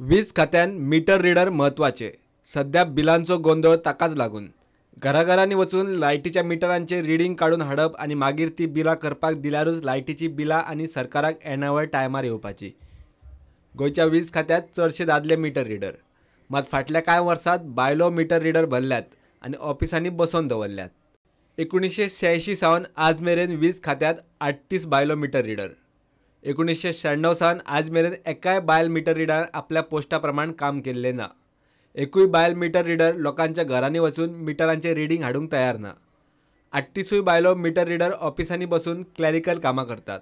वीज खात्यान meter reader महत्वाचे. सध्या बिलांचो गोंधळ ताकाच लागून घराघरांनी वचून लायटीच्या मिटरांचे रिडींग काढून हाडप आणि मागीर ती बिलां करपाक दिल्यारूच लायटीची बिलां आणि सरकाराक येणावळ टायमार येवपाची. गोंयच्या वीज खात्यात चडशे दादले मीटर रीडर, मात फाटल्या कांय वर्सांत बायलो मीटर रीडर भरल्यात आणि ऑफिसांनी बसोवन दवरल्यात. 1986 सावन आज मेरेन वीज खात्यात 38 बायलो मीटर रीडर. 1996 सावन आज मेरेन एकाय बायल मीटर रीडरान आपल्या पोस्टा प्रमाण काम केल्लें ना. एकूय बायल मीटर रीडर लोकांच्या घरांनी वचून मिटरांचे रिडींग हाडूंक तयार ना. 38 बायलो मीटर रीडर ऑफिसांनी बसून क्लॅरिकल कामां करतात.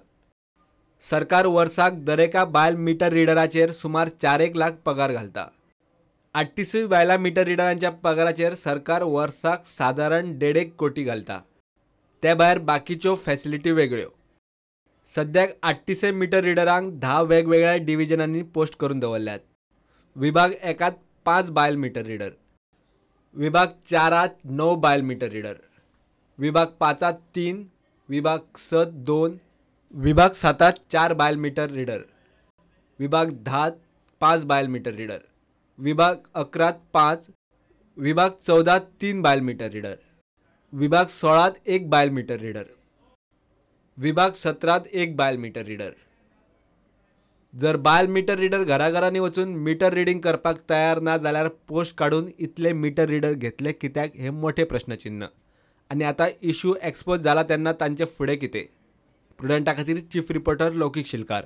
सरकार वर्साक दरेका बायल मीटर रीडराचेर सुमार 4 लाख पगार घालता. 38 बायला मीटर रीडरांच्या पगाराचेर सरकार वर्साक सादारण 1.5 कोटी घालता. त्या भायर बाकीच्यो फॅसिलिटी वेगळ्यो. सद्याक 38 मीटर रीडरांक 10 वेगवेगळ्या डिव्हिजनांनी पोस्ट करून दवरल्यात. विभाग 1 5 बायल मीटर रीडर, विभाग 4 9 बायल मीटर रीडर, विभाग 5 3, विभाग 6 2, विभाग 7 4 बायल मीटर रीडर, विभाग 10 5 बायल मीटर रीडर, विभाग 11 5, विभाग 14 3 बायल मीटर रीडर, विभाग 16 1 बायल मीटर रीडर, विभाग 17 1 बायल मीटर रीडर. जर बायल मीटर रीडर घराघरांनी वचून मीटर रिडींग करपाक तयार ना जाल्यार पोस्ट काढून इतले मीटर रीडर घेतले कित्याक हे मोठे प्रश्नचिन्ह. आणि आता इश्यू एक्सपोज जाला तेन्ना तांचे फुडें कितें? प्रुडंटा खातीर चीफ रिपोर्टर लौकीक शिलकार.